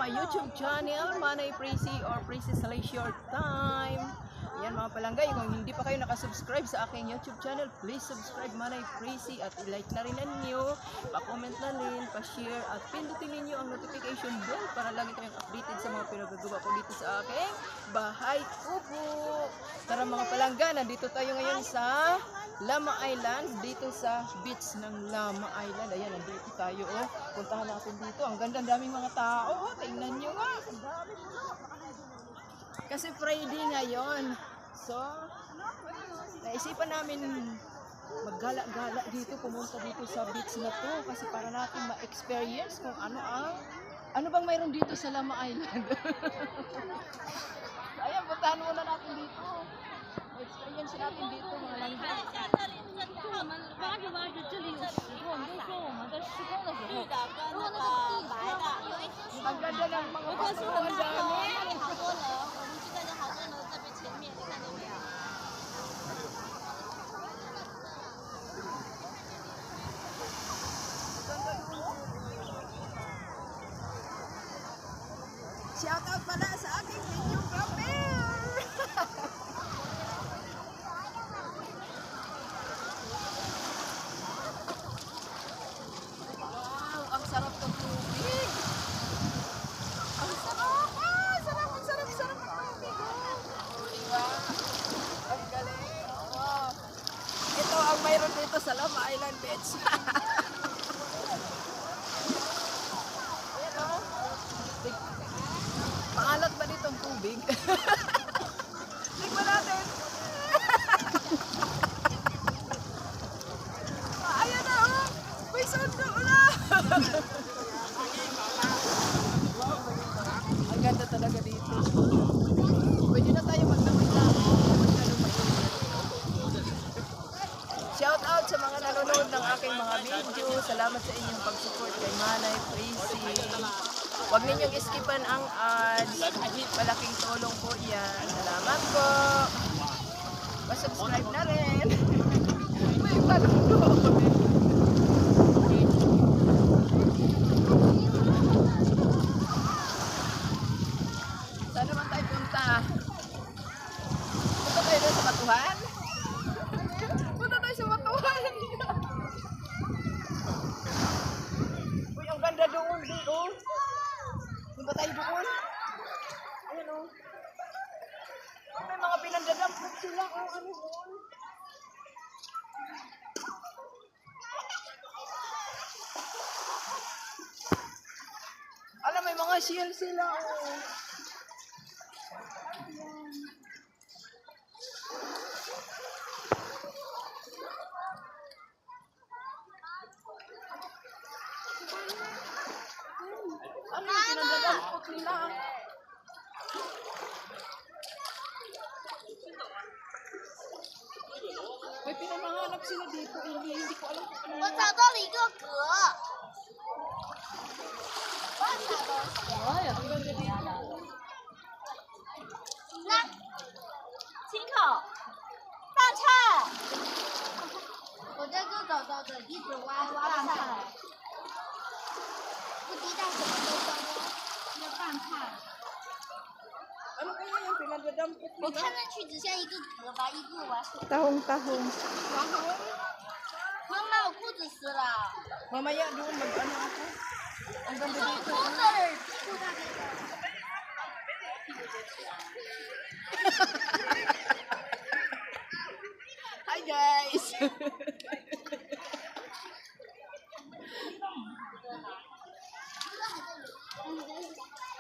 my YouTube channel, Manay Prissy or Prissy Leisure Time. Yan mga palangga, kung hindi pa kayo nakasubscribe sa aking YouTube channel, please subscribe Manay Prissy at i-like na rin ninyo, pa-comment na rin, pa-share at pindutin ninyo ang notification bell para lagi kayong updated sa mga pinagagawa ko dito sa aking bahay kubo. Tara mga palangga, nandito tayo ngayon sa Lama Island, dito sa beach ng Lama Island. Ayan, nandito tayo. Oh. Puntahan natin dito. Ang ganda, daming mga tao. Oh, tingnan nyo nga. Kasi Friday ngayon. So, naisipan namin maggala-gala dito, pumunta dito sa beach na to. Kasi para natin ma-experience kung ano bang mayroon dito sa Lama Island. Ayan, puntahan muna natin dito. Ma-experience natin dito mga langga. Ang ganda ng mga pasukan dami. Shoutout pala sa aking videographer! Wow! Ang sarap ng tubig! Ang sarap! Sarap ng tubig! Wow! Ang galing! Wow! Ito ang mayroon dito sa Lama Island Beach. Pangalat ba dito ang tubig? Tignan natin. Ayan na oh. May sundo na. Ang ganda talaga dito. Pwede na tayo magdamit-damit. Shout out sa mga nanonood ng aking mga video. Salamat sa inyong pag-support kay Manay Prissy. Huwag ninyong iskipan ang ads. Malaking tulong po yan. Salamat po. Pa-subscribe na rin. May palunod. Saan naman tayo punta? Punta tayo doon sa Batuhan? Punta tayo sa Batuhan. Uy, ang ganda doon dito. Punta tayo doon. Ayan o. Oh, may mga pinandadampot sila. Oh, ano doon? Alam, may mga shell sila. Oh. Ano yung pinagdadampot nila? May pinamahanap sila dito. Hindi ko alam kung ano. 我找到了一个格。 Ay, ang ganda dito. 来，清口饭菜。我这个找到的一直挖饭菜，不鸡蛋什么都装那饭菜。 Ano kaya yung pinagdadampot nila? 我看上去只像一个格吧，一个挖出。 Tahong-tahong. 妈妈，我裤子湿了。 Mamaya doon mag-ano ako. Ang ganda dito. 裤子裤大这个。 Hi guys!